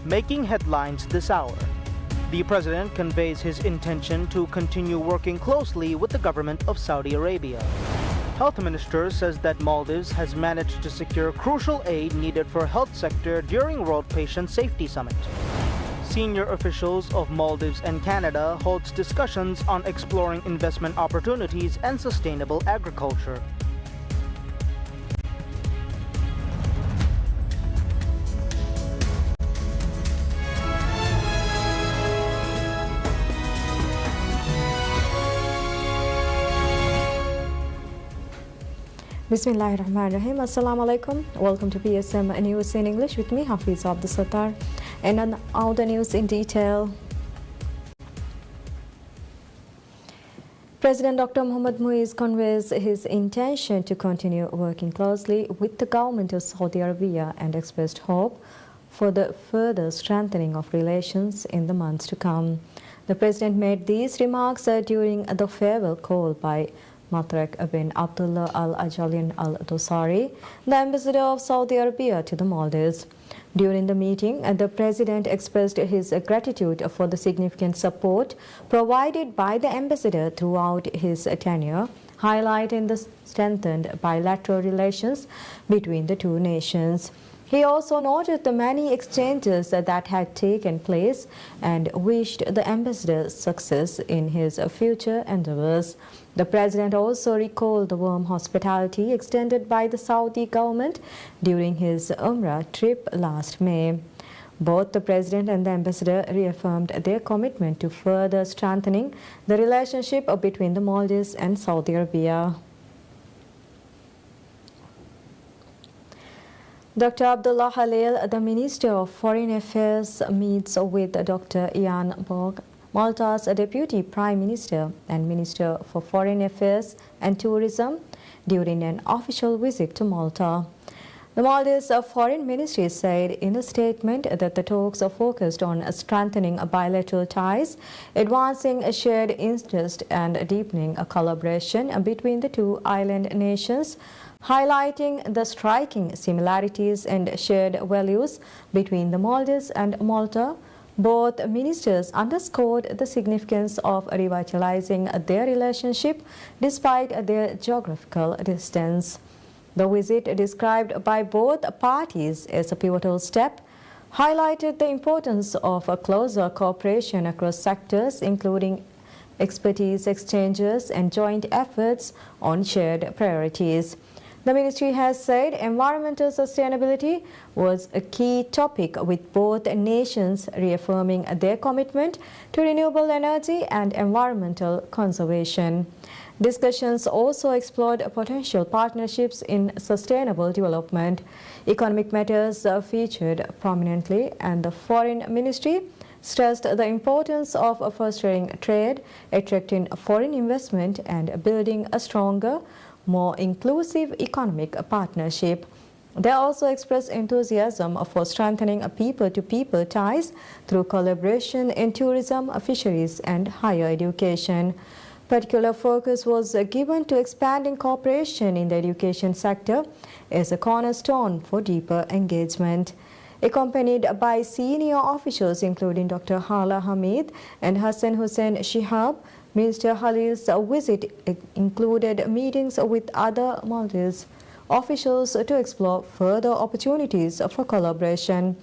making headlines this hour. The president conveys his intention to continue working closely with the government of Saudi Arabia. Health Minister says that Maldives has managed to secure crucial aid needed for health sector during World Patient Safety Summit. Senior officials of Maldives and Canada holds discussions on exploring investment opportunities and sustainable agriculture. Bismillahirrahmanirrahim. Assalamu alaikum. Welcome to PSM News in English with me, Hafiz Abdul Sattar. And now the news in detail. President Dr. Mohammed Muiz conveys his intention to continue working closely with the government of Saudi Arabia and expressed hope for the further strengthening of relations in the months to come. The president made these remarks during the farewell call by Matrek bin Abdullah Al Ajalian Al Dosari, the ambassador of Saudi Arabia to the Maldives. During the meeting, the president expressed his gratitude for the significant support provided by the ambassador throughout his tenure, highlighting the strengthened bilateral relations between the two nations. He also noted the many exchanges that had taken place and wished the ambassador success in his future endeavors. The president also recalled the warm hospitality extended by the Saudi government during his Umrah trip last May. Both the president and the ambassador reaffirmed their commitment to further strengthening the relationship between the Maldives and Saudi Arabia. Dr. Abdullah Halil, the Minister of Foreign Affairs, meets with Dr. Jan Borg, Malta's Deputy Prime Minister and Minister for Foreign Affairs and Tourism, during an official visit to Malta. The Maldives Foreign Ministry said in a statement that the talks are focused on strengthening bilateral ties, advancing a shared interest and deepening a collaboration between the two island nations, highlighting the striking similarities and shared values between the Maldives and Malta. Both ministers underscored the significance of revitalizing their relationship despite their geographical distance. The visit, described by both parties as a pivotal step, highlighted the importance of a closer cooperation across sectors, including expertise exchanges and joint efforts on shared priorities. The ministry has said environmental sustainability was a key topic, with both nations reaffirming their commitment to renewable energy and environmental conservation. Discussions also explored potential partnerships in sustainable development. Economic matters featured prominently, and the Foreign Ministry stressed the importance of fostering trade, attracting foreign investment, and building a stronger, more inclusive economic partnership. They also expressed enthusiasm for strengthening people-to-people ties through collaboration in tourism, fisheries, and higher education. Particular focus was given to expanding cooperation in the education sector as a cornerstone for deeper engagement. Accompanied by senior officials including Dr. Hala Hamid and Hassan Hussein Shihab, Minister Halil's visit included meetings with other Maldives officials to explore further opportunities for collaboration.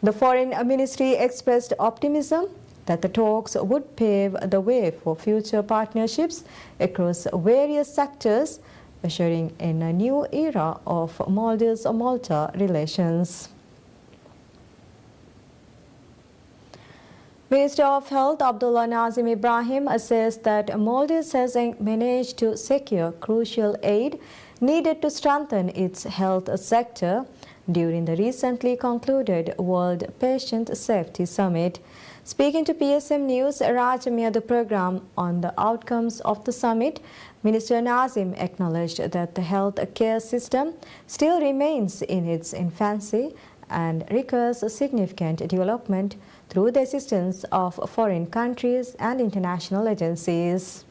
The Foreign Ministry expressed optimism that the talks would pave the way for future partnerships across various sectors, ushering in a new era of Maldives-Malta relations. Minister of Health Abdullah Nazim Ibrahim assessed that Maldives has managed to secure crucial aid needed to strengthen its health sector during the recently concluded World Patient Safety Summit. Speaking to PSM News, Raj Mia, the program on the outcomes of the summit, Minister Nazim acknowledged that the health care system still remains in its infancy and requires significant development through the assistance of foreign countries and international agencies.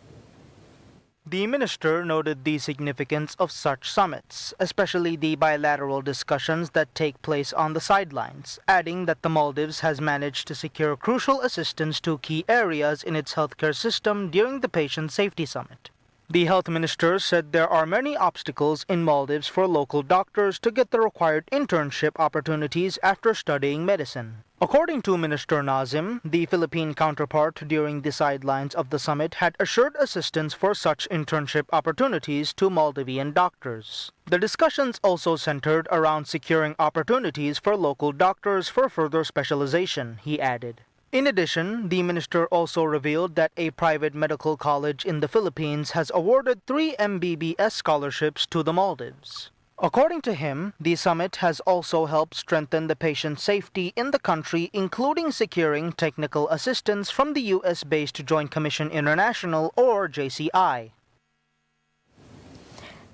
The minister noted the significance of such summits, especially the bilateral discussions that take place on the sidelines, adding that the Maldives has managed to secure crucial assistance to key areas in its healthcare system during the Patient Safety Summit. The health minister said there are many obstacles in Maldives for local doctors to get the required internship opportunities after studying medicine. According to Minister Nazim, the Philippine counterpart during the sidelines of the summit had assured assistance for such internship opportunities to Maldivian doctors. The discussions also centered around securing opportunities for local doctors for further specialization, he added. In addition, the minister also revealed that a private medical college in the Philippines has awarded 3 MBBS scholarships to the Maldives. According to him, the summit has also helped strengthen the patient safety in the country, including securing technical assistance from the US-based Joint Commission International, or JCI.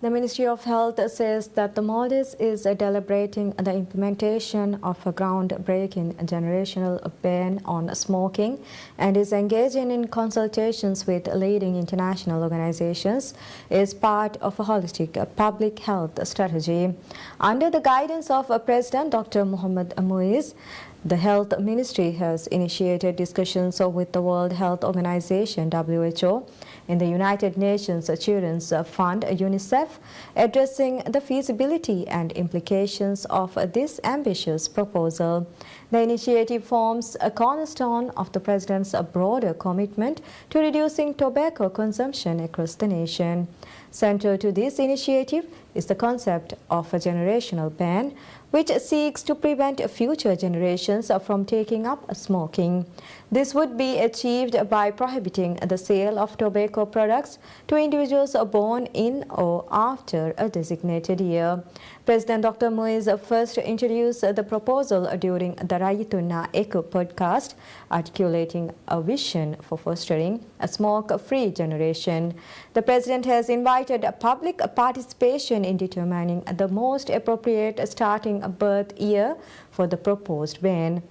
The Ministry of Health says that the Maldives is deliberating the implementation of a groundbreaking generational ban on smoking and is engaging in consultations with leading international organizations as part of a holistic public health strategy. Under the guidance of President Dr. Mohamed Muiz, the Health Ministry has initiated discussions with the World Health Organization (WHO) and the United Nations Children's Fund (UNICEF), addressing the feasibility and implications of this ambitious proposal. The initiative forms a cornerstone of the President's broader commitment to reducing tobacco consumption across the nation. Central to this initiative is the concept of a generational ban, which seeks to prevent future generations from taking up smoking. This would be achieved by prohibiting the sale of tobacco products to individuals born in or after a designated year. President Dr. Muiz first introduced the proposal during the Rayituna Eco podcast, articulating a vision for fostering a smoke-free generation. The President has invited public participation in determining the most appropriate starting birth year for the proposed ban.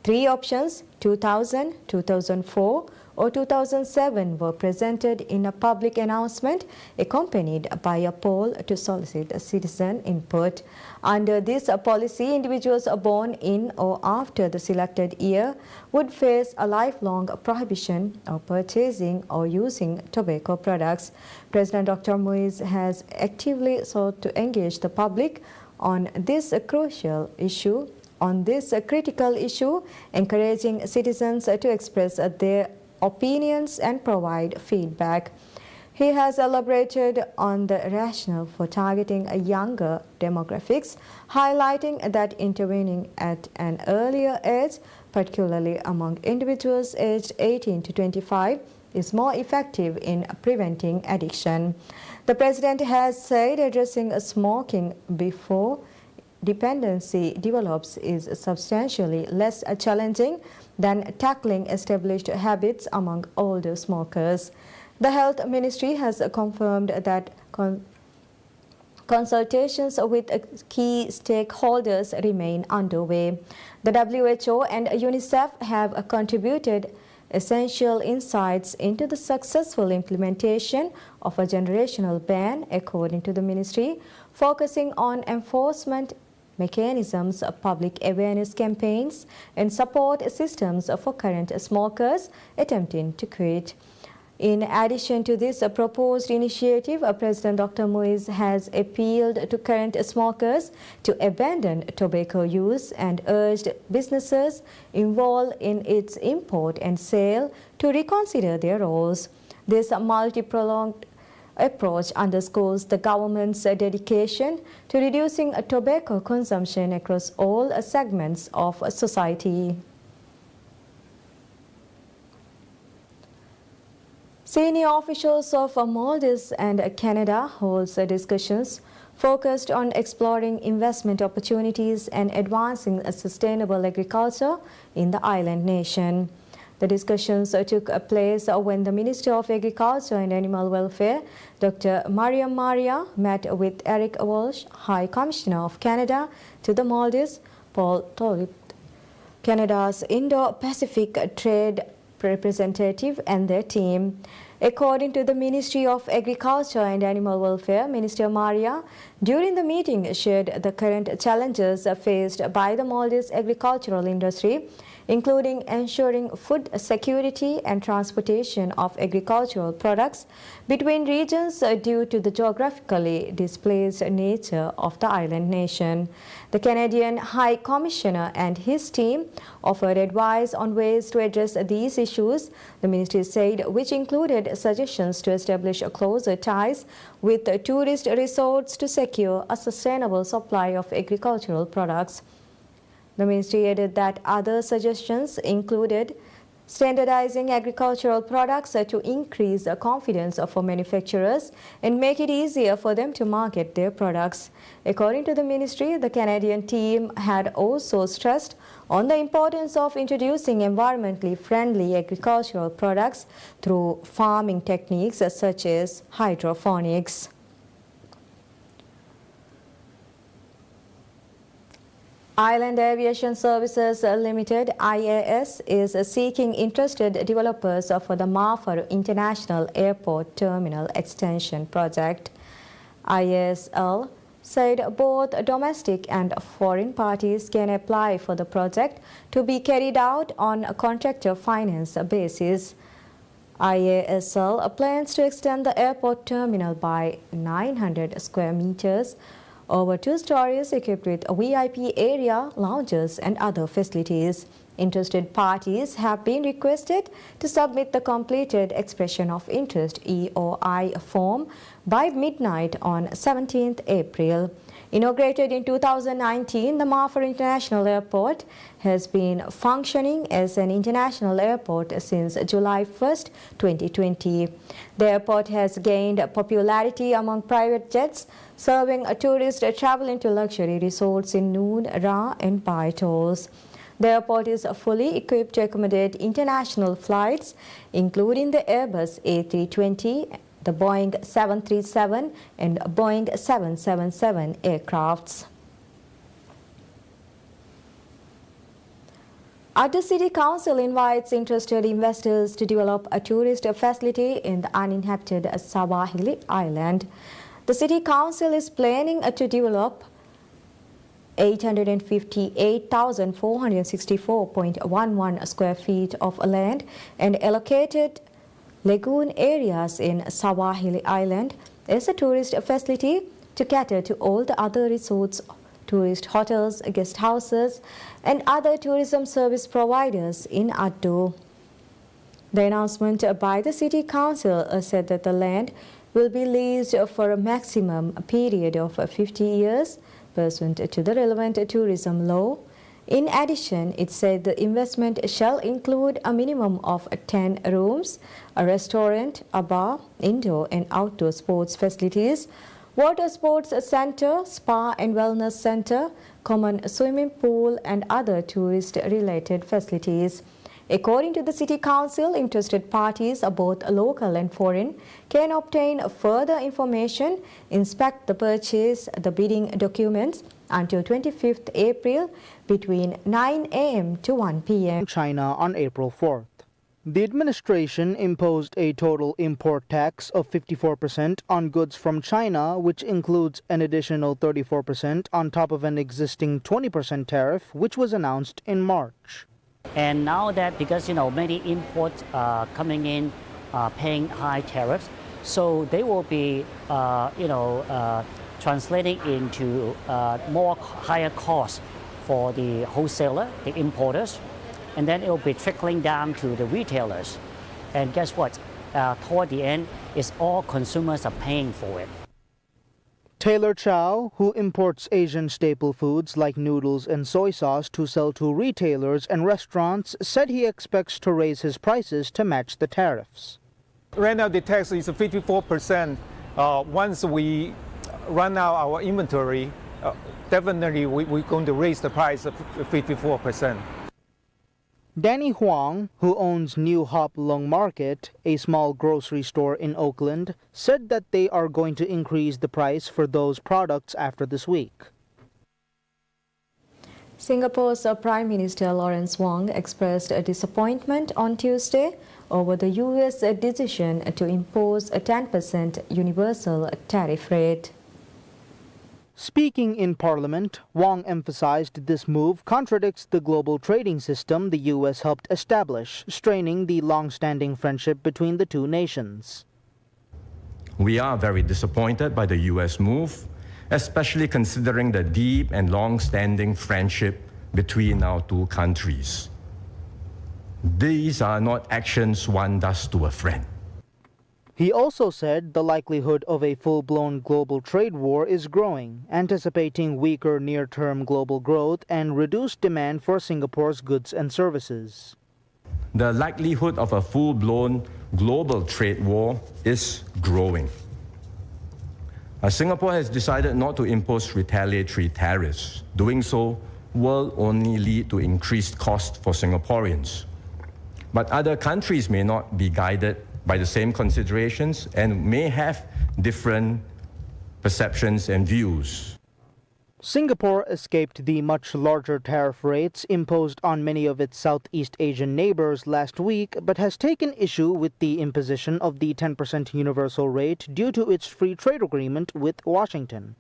3 options, 2000, 2004, or 2007 were presented in a public announcement accompanied by a poll to solicit citizen input. Under this policy, individuals born in or after the selected year would face a lifelong prohibition of purchasing or using tobacco products. President Dr. Muiz has actively sought to engage the public on this critical issue, encouraging citizens to express their opinions and provide feedback. He has elaborated on the rationale for targeting younger demographics, highlighting that intervening at an earlier age, particularly among individuals aged 18 to 25, is more effective in preventing addiction. The President has said addressing smoking before dependency develops is substantially less challenging than tackling established habits among older smokers. The Health Ministry has confirmed that consultations with key stakeholders remain underway. The WHO and UNICEF have contributed essential insights into the successful implementation of a generational ban, according to the ministry, focusing on enforcement mechanisms, public awareness campaigns, and support systems for current smokers attempting to quit. In addition to this proposed initiative, President Dr. Muiz has appealed to current smokers to abandon tobacco use and urged businesses involved in its import and sale to reconsider their roles. This multi-pronged approach underscores the government's dedication to reducing tobacco consumption across all segments of society. Senior officials of Maldives and Canada holds discussions focused on exploring investment opportunities and advancing a sustainable agriculture in the island nation. The discussions took place when the Minister of Agriculture and Animal Welfare, Dr. Mariam Maria, met with Eric Walsh, High Commissioner of Canada to the Maldives, Paul Tolip, Canada's Indo-Pacific Trade representative, and their team. According to the Ministry of Agriculture and Animal Welfare, Minister Maria, during the meeting shared the current challenges faced by the Maldives agricultural industry, including ensuring food security and transportation of agricultural products between regions due to the geographically displaced nature of the island nation. The Canadian High Commissioner and his team offered advice on ways to address these issues, the ministry said, which included suggestions to establish closer ties with tourist resorts to secure a sustainable supply of agricultural products. The ministry added that other suggestions included standardizing agricultural products to increase the confidence for manufacturers and make it easier for them to market their products. According to the ministry, the Canadian team had also stressed on the importance of introducing environmentally friendly agricultural products through farming techniques such as hydroponics. Island Aviation Services Limited (IAS) is seeking interested developers for the Mafar International Airport Terminal Extension project. IASL said both domestic and foreign parties can apply for the project to be carried out on a contractor finance basis. IASL plans to extend the airport terminal by 900 square meters over 2 stories equipped with a VIP area, lounges and other facilities. Interested parties have been requested to submit the completed expression of interest EOI form by midnight on 17th April. Inaugurated in 2019, the Mafar International Airport has been functioning as an international airport since July 1st, 2020. The airport has gained popularity among private jets, serving tourists traveling to luxury resorts in Noon, Ra and Pai Atolls. The airport is fully equipped to accommodate international flights, including the Airbus A320, the Boeing 737 and Boeing 777 aircrafts. Adda City Council invites interested investors to develop a tourist facility in the uninhabited Sawahili Island. The City Council is planning to develop 858,464.11 square feet of land and allocated lagoon areas in Sawahili Island as a tourist facility to cater to all the other resorts, tourist hotels, guest houses and other tourism service providers in Addo. The announcement by the City Council said that the land will be leased for a maximum period of 50 years pursuant to the relevant tourism law. In addition, it said the investment shall include a minimum of 10 rooms, a restaurant, a bar, indoor and outdoor sports facilities, water sports center, spa and wellness center, common swimming pool and other tourist-related facilities. According to the City Council, interested parties, both local and foreign, can obtain further information, inspect the purchase, the bidding documents until 25th April between 9 a.m. to 1 p.m. China on April 4th. The administration imposed a total import tax of 54% on goods from China, which includes an additional 34% on top of an existing 20% tariff, which was announced in March. And now that because many imports are coming in paying high tariffs, so they will be translating into more higher costs for the wholesaler, the importers, and then it will be trickling down to the retailers. And guess what? Toward the end, it's all consumers are paying for it. Taylor Chow, who imports Asian staple foods like noodles and soy sauce to sell to retailers and restaurants, said he expects to raise his prices to match the tariffs. Right now the tax is 54%. Once we run out our inventory, definitely we're going to raise the price of 54%. Danny Huang, who owns New Hop Long Market, a small grocery store in Oakland, said that they are going to increase the price for those products after this week. Singapore's Prime Minister Lawrence Wong expressed a disappointment on Tuesday over the US decision to impose a 10% universal tariff rate. Speaking in Parliament, Wong emphasized this move contradicts the global trading system the U.S. helped establish, straining the long-standing friendship between the two nations. We are very disappointed by the U.S. move, especially considering the deep and long-standing friendship between our two countries. These are not actions one does to a friend. He also said the likelihood of a full-blown global trade war is growing, anticipating weaker near-term global growth and reduced demand for Singapore's goods and services. The likelihood of a full-blown global trade war is growing. Singapore has decided not to impose retaliatory tariffs. Doing so will only lead to increased costs for Singaporeans. But other countries may not be guided by the same considerations and may have different perceptions and views. Singapore escaped the much larger tariff rates imposed on many of its Southeast Asian neighbors last week, but has taken issue with the imposition of the 10% universal rate due to its free trade agreement with Washington.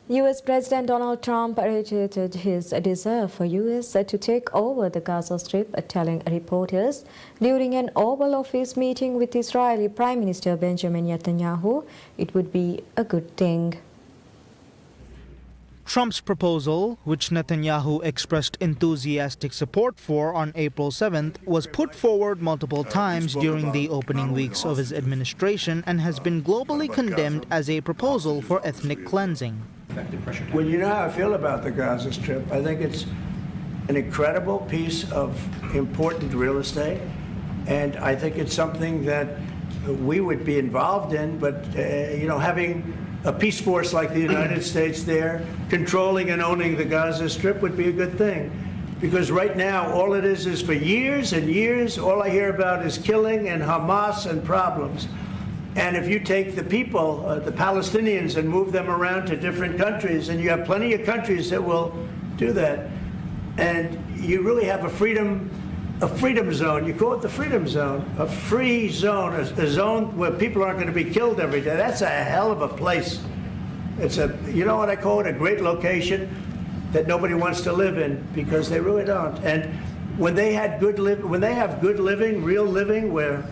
U.S. President Donald Trump reiterated his desire for U.S. to take over the Gaza Strip, telling reporters during an Oval Office meeting with Israeli Prime Minister Benjamin Netanyahu it would be a good thing. Trump's proposal, which Netanyahu expressed enthusiastic support for on April 7th, was put forward multiple times during the opening weeks of his administration and has been globally condemned as a proposal for ethnic cleansing. Well, you know how I feel about the Gaza Strip. I think it's an incredible piece of important real estate, and I think it's something that we would be involved in, but, having a peace force like the United States there, controlling and owning the Gaza Strip would be a good thing. Because right now, all it is for years and years, all I hear about is killing and Hamas and problems. And if you take the people, the Palestinians, and move them around to different countries, and you have plenty of countries that will do that, and you really have a freedom zone. You call it the freedom zone, a free zone, a zone where people aren't going to be killed every day. That's a hell of a place. It's you know what I call it, a great location that nobody wants to live in, because they really don't. And when they have good living, real living, where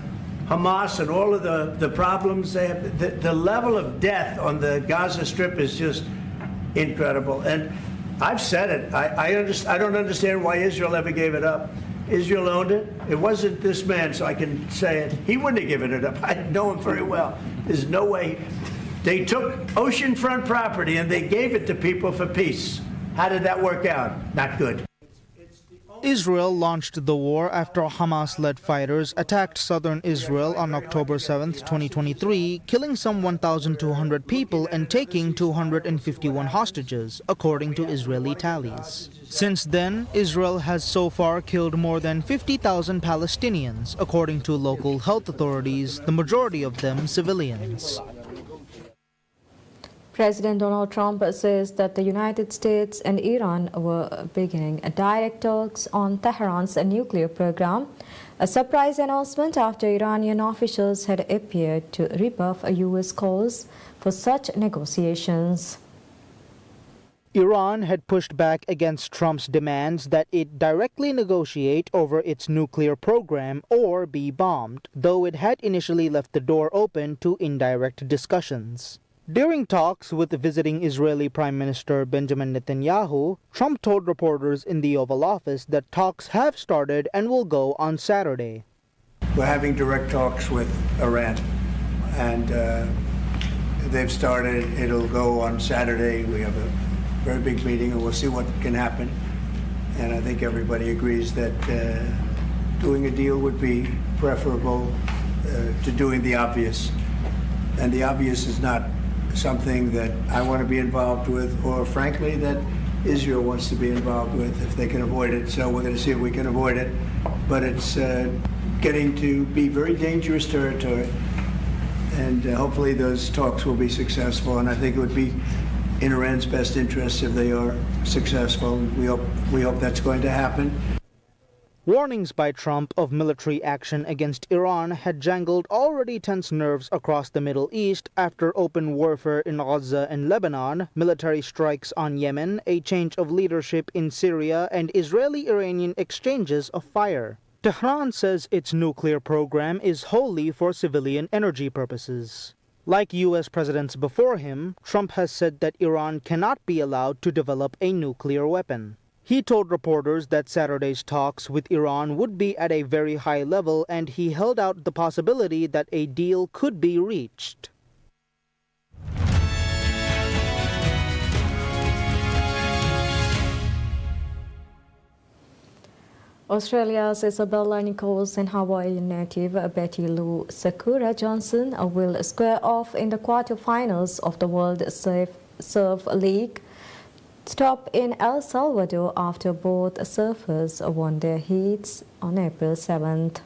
Hamas and all of the problems they have, the level of death on the Gaza Strip is just incredible. And I've said it. I don't understand why Israel ever gave it up. Israel owned it. It wasn't this man, so I can say it. He wouldn't have given it up. I know him very well. There's no way. They took oceanfront property and they gave it to people for peace. How did that work out? Not good. Israel launched the war after Hamas-led fighters attacked southern Israel on October 7, 2023, killing some 1,200 people and taking 251 hostages, according to Israeli tallies. Since then, Israel has so far killed more than 50,000 Palestinians, according to local health authorities, the majority of them civilians. President Donald Trump says that the United States and Iran were beginning direct talks on Tehran's nuclear program, a surprise announcement after Iranian officials had appeared to rebuff U.S. calls for such negotiations. Iran had pushed back against Trump's demands that it directly negotiate over its nuclear program or be bombed, though it had initially left the door open to indirect discussions. During talks with visiting Israeli Prime Minister Benjamin Netanyahu, Trump told reporters in the Oval Office that talks have started and will go on Saturday. We're having direct talks with Iran, and they've started. It'll go on Saturday. We have a very big meeting, and we'll see what can happen. And I think everybody agrees that doing a deal would be preferable to doing the obvious. And the obvious is not something that I want to be involved with, or frankly that Israel wants to be involved with, if they can avoid it. So we're going to see if we can avoid it. But it's getting to be very dangerous territory. and hopefully those talks will be successful. And I think it would be in Iran's best interest if they are successful. We hope that's going to happen. Warnings by Trump of military action against Iran had jangled already tense nerves across the Middle East after open warfare in Gaza and Lebanon, military strikes on Yemen, a change of leadership in Syria, and Israeli-Iranian exchanges of fire. Tehran says its nuclear program is wholly for civilian energy purposes. Like U.S. presidents before him, Trump has said that Iran cannot be allowed to develop a nuclear weapon. He told reporters that Saturday's talks with Iran would be at a very high level, and he held out the possibility that a deal could be reached. Australia's Isabella Nichols and Hawaiian native Betty Lou Sakura Johnson will square off in the quarterfinals of the World Surf League stop in El Salvador after both surfers won their heats on April 7th.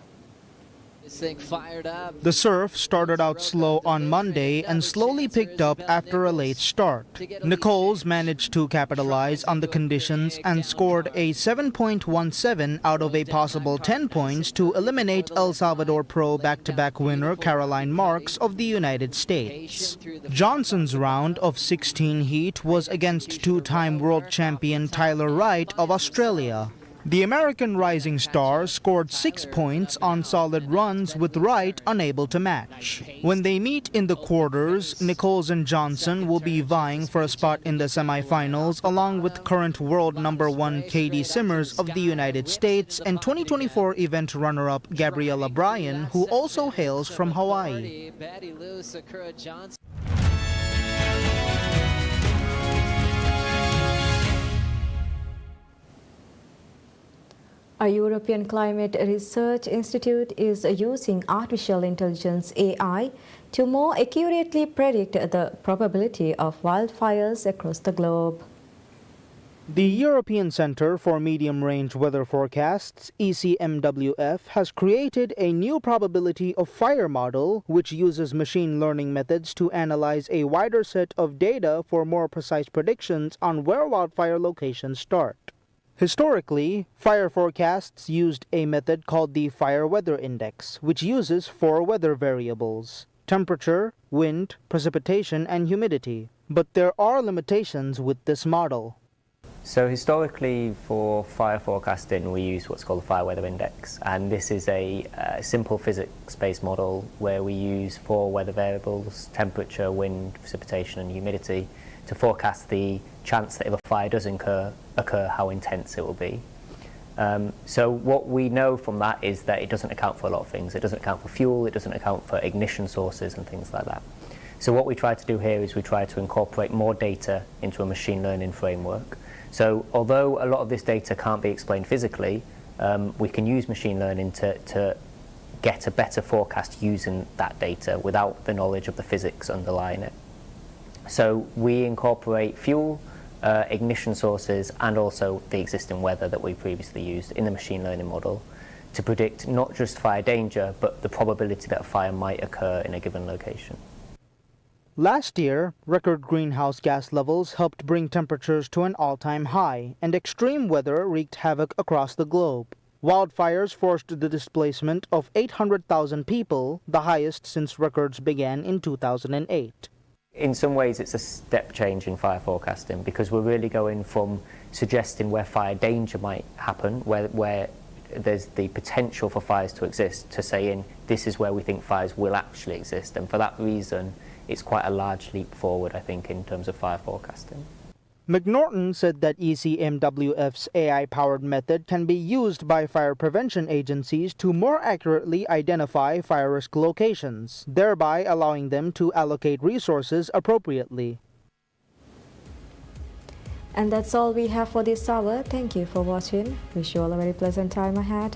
This thing fired up. The surf started out slow on Monday and slowly picked up after a late start. Nichols managed to capitalize on the conditions and scored a 7.17 out of a possible 10 points to eliminate El Salvador pro back-to-back winner Caroline Marks of the United States. Johnson's round of 16 heat was against two-time world champion Tyler Wright of Australia. The American rising star scored 6 points on solid runs with Wright unable to match. When they meet in the quarters, Nichols and Johnson will be vying for a spot in the semifinals along with current world number 1 Katie Simmers of the United States and 2024 event runner-up Gabriella Bryan, who also hails from Hawaii. Betty Lou Sakura Johnson. A European Climate Research Institute is using artificial intelligence AI to more accurately predict the probability of wildfires across the globe. The European Centre for Medium-Range Weather Forecasts, ECMWF, has created a new probability of fire model which uses machine learning methods to analyze a wider set of data for more precise predictions on where wildfire locations start. Historically, fire forecasts used a method called the Fire Weather Index, which uses 4 weather variables: temperature, wind, precipitation, and humidity. But there are limitations with this model. So historically for fire forecasting we use what's called the Fire Weather Index, and this is a simple physics-based model where we use 4 weather variables: temperature, wind, precipitation and humidity, to forecast the chance that if a fire does occur, how intense it will be. So what we know from that is that it doesn't account for a lot of things. It doesn't account for fuel, it doesn't account for ignition sources and things like that. So what we try to do here is we try to incorporate more data into a machine learning framework. So although a lot of this data can't be explained physically, we can use machine learning to get a better forecast using that data without the knowledge of the physics underlying it. So we incorporate fuel, ignition sources and also the existing weather that we previously used in the machine learning model to predict not just fire danger but the probability that a fire might occur in a given location. Last year, record greenhouse gas levels helped bring temperatures to an all-time high, and extreme weather wreaked havoc across the globe. Wildfires forced the displacement of 800,000 people, the highest since records began in 2008. In some ways it's a step change in fire forecasting because we're really going from suggesting where fire danger might happen, where there's the potential for fires to exist, to saying this is where we think fires will actually exist, and for that reason it's quite a large leap forward, I think, in terms of fire forecasting. McNorton said that ECMWF's AI-powered method can be used by fire prevention agencies to more accurately identify fire risk locations, thereby allowing them to allocate resources appropriately. And that's all we have for this hour. Thank you for watching. Wish you all a very pleasant time ahead.